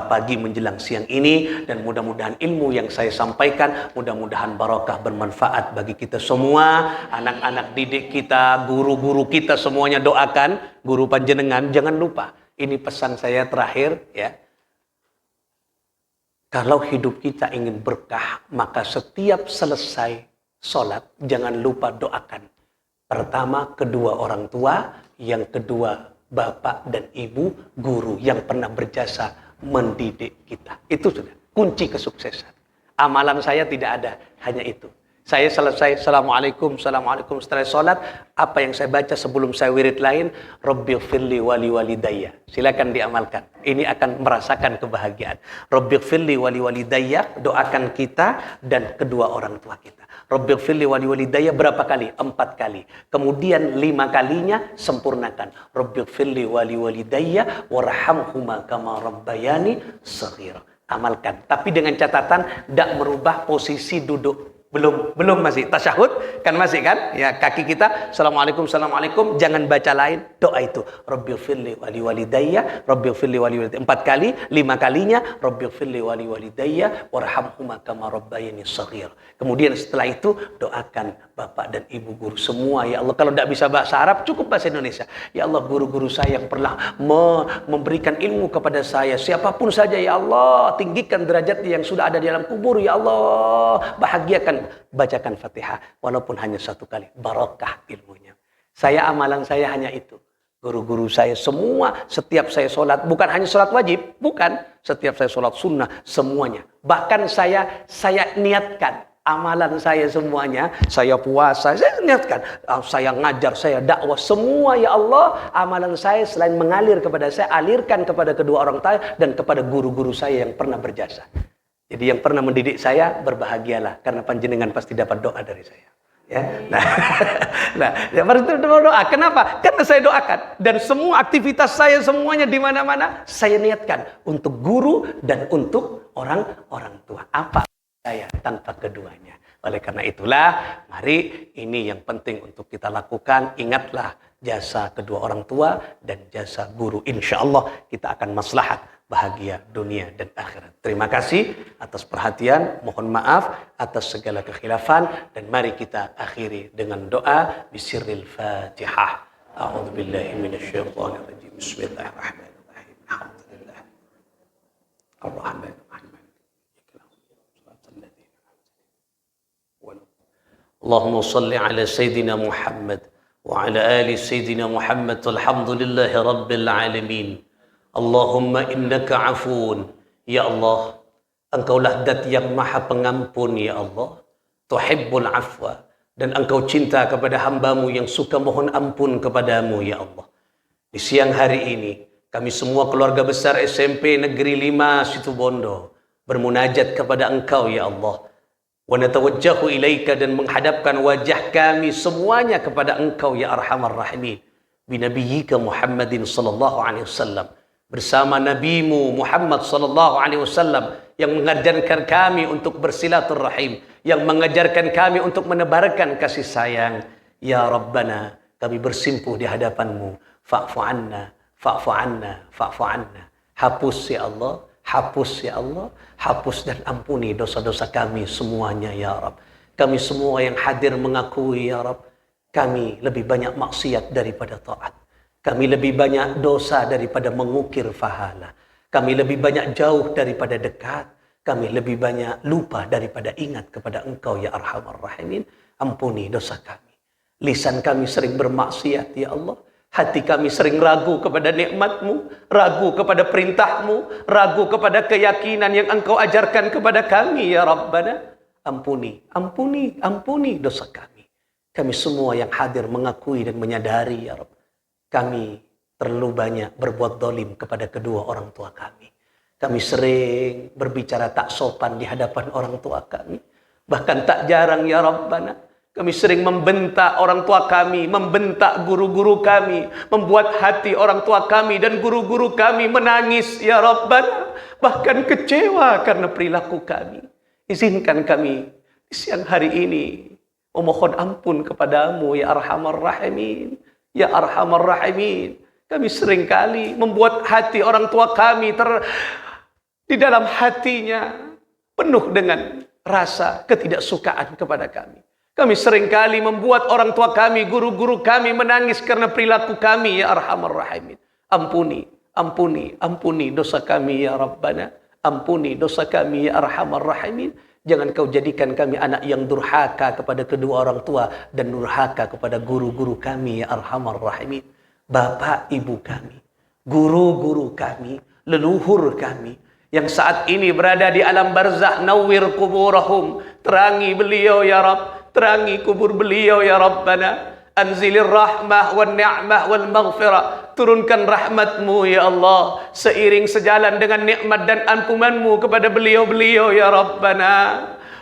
pagi menjelang siang ini, dan mudah-mudahan ilmu yang saya sampaikan mudah-mudahan barakah, bermanfaat bagi kita semua, anak-anak didik kita, guru-guru kita semuanya. Doakan guru panjenengan, jangan lupa. Ini pesan saya terakhir ya. Kalau hidup kita ingin berkah, maka setiap selesai sholat jangan lupa doakan. Pertama, kedua orang tua, yang kedua bapak dan ibu, guru yang pernah berjasa mendidik kita. Itu sudah kunci kesuksesan. Amalan saya tidak ada, hanya itu. Saya selesai, Assalamualaikum, Assalamualaikum. Setelah sholat, apa yang saya baca sebelum saya wirid lain, Rabbighfirli wali walidayya. Silakan diamalkan. Ini akan merasakan kebahagiaan. Rabbighfirli wali walidayya, doakan kita dan kedua orang tua kita. Rabbighfirli wali walidayya berapa kali? 4 kali. Kemudian 5 kalinya sempurnakan. Rabbighfirli wali walidayya warhamhuma kama rabbayani shaghira. Amalkan. Tapi dengan catatan tidak merubah posisi duduk. Belum masih tasyahud kan masih kan ya, kaki kita assalamualaikum jangan baca lain, doa itu Rabbighfirli wali walidayya, Rabbighfirli wali walidayya 4 kali, 5 kalinya Rabbighfirli wali walidayya warhamhuma kama rabbayani shaghir. Kemudian setelah itu doakan bapak dan ibu guru semua, ya Allah. Kalau tidak bisa bahasa Arab cukup bahasa Indonesia. Ya Allah, guru-guru saya yang pernah memberikan ilmu kepada saya, siapapun saja ya Allah, tinggikan derajatnya yang sudah ada di dalam kubur ya Allah, bahagiakan. Bacakan Fatihah walaupun hanya 1 kali, barokah ilmunya. Amalan saya hanya itu. Guru-guru saya semua, setiap saya sholat, bukan hanya sholat wajib, bukan, setiap saya sholat sunnah, semuanya. Bahkan saya niatkan amalan saya semuanya, saya puasa, saya niatkan, saya ngajar, saya dakwah, semua ya Allah, amalan saya selain mengalir kepada saya, alirkan kepada kedua orang tua dan kepada guru-guru saya yang pernah berjasa. Jadi yang pernah mendidik saya, berbahagialah karena panjenengan pasti dapat doa dari saya. Ya, itu doa. Kenapa? Karena saya doakan dan semua aktivitas saya semuanya di mana-mana saya niatkan untuk guru dan untuk orang tua. Apa saya tanpa keduanya? Oleh karena itulah, mari ini yang penting untuk kita lakukan. Ingatlah jasa kedua orang tua dan jasa guru. Insya Allah kita akan maslahat, bahagia dunia dan akhirat. Terima kasih atas perhatian, mohon maaf atas segala kekhilafan, dan mari kita akhiri dengan doa bisirril Fatihah. A'udzubillahi minasyaitonirrajim. Bismillahirrahmanirrahim. Alhamdulillah. Ar-Rahmanir Rahim. Allahumma salli ala Sayyidina Muhammad wa ala ali Sayyidina Muhammad. Alhamdulillahi Rabbil Alamin. Allahumma innaka afun. Ya Allah, Engkaulah Dat yang maha pengampun, ya Allah. Tuhibbul afwa. Dan Engkau cinta kepada hambamu yang suka mohon ampun kepadamu, ya Allah. Di siang hari ini, kami semua keluarga besar SMP Negeri 5 Situbondo bermunajat kepada Engkau, ya Allah. Wa natawajjahu ilaika, dan menghadapkan wajah kami semuanya kepada Engkau, ya Arhamar Rahimin. Binabiyyika Muhammadin sallallahu alaihi wasallam, bersama nabimu Muhammad sallallahu alaihi wasallam yang mengajarkan kami untuk bersilaturahim, yang mengajarkan kami untuk menebarkan kasih sayang. Ya Rabbana, kami bersimpuh di hadapanmu. Fa'fu anna, fa'fu anna, fa'fu anna. Hapus ya Allah, hapus ya Allah, hapus dan ampuni dosa-dosa kami semuanya ya Rabb. Kami semua yang hadir mengakui ya Rabb, kami lebih banyak maksiat daripada taat. Kami lebih banyak dosa daripada mengukir pahala. Kami lebih banyak jauh daripada dekat. Kami lebih banyak lupa daripada ingat kepada Engkau, ya Arhamar Rahimin. Ampuni dosa kami. Lisan kami sering bermaksiat, ya Allah. Hati kami sering ragu kepada nikmat-Mu, ragu kepada perintah-Mu, ragu kepada keyakinan yang Engkau ajarkan kepada kami, ya Rabbana. Ampuni, ampuni, ampuni dosa kami. Kami semua yang hadir mengakui dan menyadari, ya Rabb, kami terlalu banyak berbuat dolim kepada kedua orang tua kami. Kami sering berbicara tak sopan di hadapan orang tua kami. Bahkan tak jarang ya Rabbana, kami sering membentak orang tua kami, membentak guru-guru kami, membuat hati orang tua kami dan guru-guru kami menangis ya Rabbana. Bahkan kecewa karena perilaku kami. Izinkan kami di siang hari ini memohon ampun kepadamu ya Arhamar Rahimin. Ya Arhamar Rahimin, kami seringkali membuat hati orang tua kami di dalam hatinya penuh dengan rasa ketidaksukaan kepada kami. Kami seringkali membuat orang tua kami, guru-guru kami menangis karena perilaku kami, ya Arhamar Rahimin. Ampuni, ampuni, ampuni dosa kami, ya Rabbana. Ampuni dosa kami, ya Arhamar Rahimin. Jangan Kau jadikan kami anak yang durhaka kepada kedua orang tua dan durhaka kepada guru-guru kami, ya Arhamar Rahimin. Bapak ibu kami, guru-guru kami, leluhur kami yang saat ini berada di alam barzah, nawwir kuburahum, terangi beliau ya Rabb, terangi kubur beliau ya Rabbana. Anzilir rahmah wal ni'mah wal maghfirah, turunkan rahmatmu ya Allah, seiring sejalan dengan nikmat dan ampunanmu kepada beliau-beliau ya Rabbana.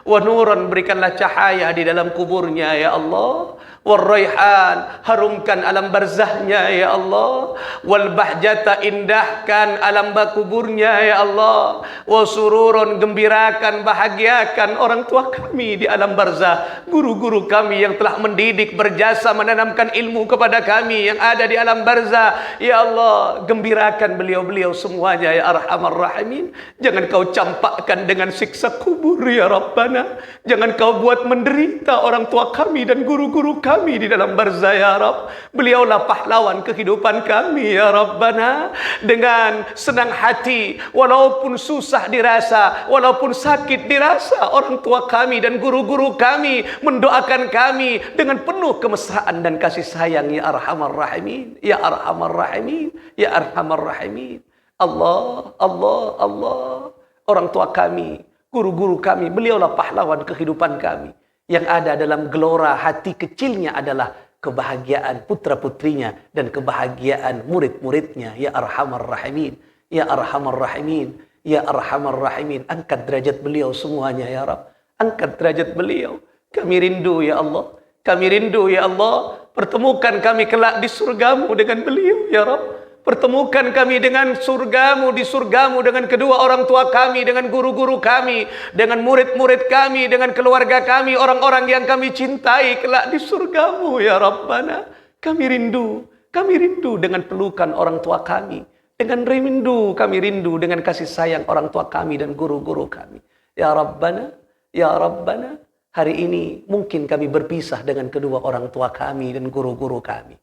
Wa nuran, berikanlah cahaya di dalam kuburnya ya Allah. Wal raihan, harumkan alam barzahnya ya Allah. Wal bahjata, indahkan alam kuburnya ya Allah. Wa sururun, gembirakan, bahagiakan orang tua kami di alam barzah, guru-guru kami yang telah mendidik, berjasa menanamkan ilmu kepada kami yang ada di alam barzah ya Allah. Gembirakan beliau-beliau semuanya ya Arhamar Rahimin. Jangan kau campakkan dengan siksa kubur ya Rabbana. Jangan kau buat menderita orang tua kami dan guru-guru kami di dalam barzah ya Rabb. Beliaulah pahlawan kehidupan kami ya Rabbana. Dengan senang hati, walaupun susah dirasa, walaupun sakit dirasa, orang tua kami dan guru-guru kami mendoakan kami dengan penuh kemesraan dan kasih sayang ya Arhamar Rahimin, ya Arhamar Rahimin, ya Arhamar Rahimin. Allah, Allah, Allah. Orang tua kami, guru-guru kami, beliaulah pahlawan kehidupan kami. Yang ada dalam gelora hati kecilnya adalah kebahagiaan putra-putrinya dan kebahagiaan murid-muridnya. Ya Arhamar Rahimin, ya Arhamar Rahimin, ya Arhamar Rahimin. Angkat derajat beliau semuanya ya Rabb. Angkat derajat beliau. Kami rindu ya Allah. Kami rindu ya Allah. Pertemukan kami kelak di surgamu dengan beliau ya Rabb. Pertemukan kami dengan surgamu, di surgamu dengan kedua orang tua kami, dengan guru-guru kami, dengan murid-murid kami, dengan keluarga kami, orang-orang yang kami cintai kelak di surgamu ya Rabbana. Kami rindu dengan pelukan orang tua kami, dengan rindu, kami rindu dengan kasih sayang orang tua kami dan guru-guru kami. Ya Rabbana, ya Rabbana. Hari ini mungkin kami berpisah dengan kedua orang tua kami dan guru-guru kami.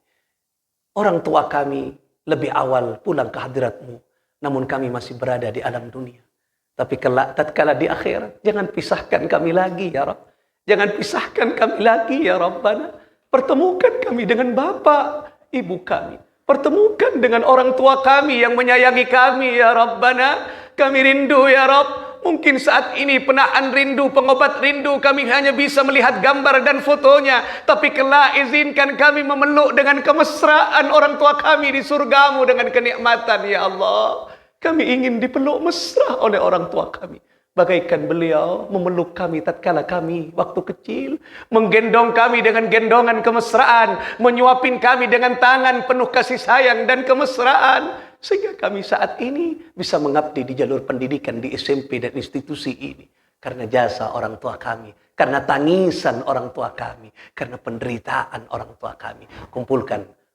Orang tua kami lebih awal pulang ke hadiratmu, namun kami masih berada di alam dunia. Tapi kelak tatkala di akhirat, jangan pisahkan kami lagi ya Rabb. Jangan pisahkan kami lagi ya Rabbana. Pertemukan kami dengan bapa, ibu kami. Pertemukan dengan orang tua kami yang menyayangi kami ya Rabbana. Kami rindu ya Rabb. Mungkin saat ini penahan rindu, pengobat rindu kami hanya bisa melihat gambar dan fotonya. Tapi kelak izinkan kami memeluk dengan kemesraan orang tua kami di surgamu dengan kenikmatan ya Allah. Kami ingin dipeluk mesra oleh orang tua kami. Bagaikan beliau memeluk kami tatkala kami waktu kecil, menggendong kami dengan gendongan kemesraan, menyuapin kami dengan tangan penuh kasih sayang dan kemesraan. Sehingga kami saat ini bisa mengabdi di jalur pendidikan di SMP dan institusi ini. Karena jasa orang tua kami. Karena tangisan orang tua kami. Karena penderitaan orang tua kami.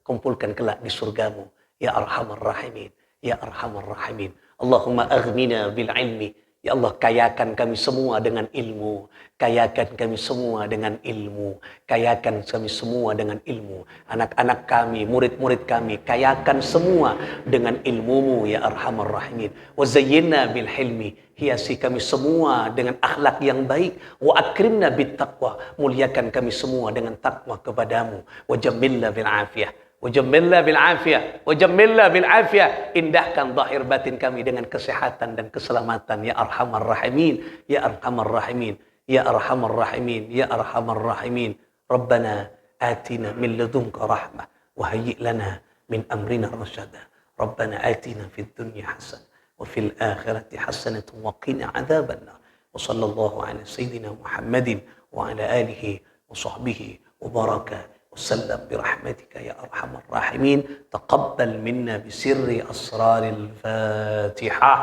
Kumpulkan kelak di surgamu. Ya Arhamar Rahimin. Ya Arhamar Rahimin. Allahumma aghnina bil ilmi. Ya Allah, kayakan kami semua dengan ilmu. Kayakan kami semua dengan ilmu. Kayakan kami semua dengan ilmu. Anak-anak kami, murid-murid kami, kayakan semua dengan ilmumu ya Arhamar Rahimin. Wa zayyinna bil hilmi. Hiasi kami semua dengan akhlak yang baik. Wa akrimna bit taqwa. Muliakan kami semua dengan takwa kepadamu. Wa jammilna bil afiyah. Wajammilna bil afiyah, wajammilna bil afiyah. Indahkan zahir batin kami dengan kesehatan dan keselamatan ya Arhamar Rahimin, ya Arhamar Rahimin, ya Arhamar Rahimin, ya Arhamar Rahimin. Rabbana atina min ladunka rahmah wa hayyi' lana min amrina rasyada. Rabbana atina fid dunya hasanah wa fil akhirati hasanah wa qina adzaban nar. Wa sallallahu ala sayyidina Muhammadin wa ala alihi wa sahbihi wa baraka وسلم برحمتك يا أرحم الراحمين. تقبل منا بسر أسرار الفاتحة.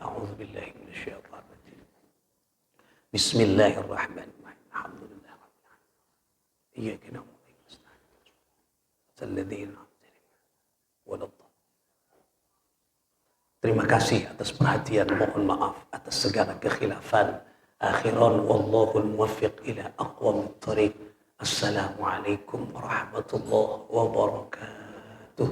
أعوذ بالله من الشيطان الرجيم. بسم الله الرحمن الرحيم. الحمد لله رب العالمين. إياك نعبد وإياك نستعين. الذين أنعمت عليهم ولا الضالين. Terima kasih atas perhatian, mohon maaf atas segala kekhilafan. Akhiran wallahul muwaffiq ila aqwamit thariq. Assalamualaikum warahmatullahi wabarakatuh.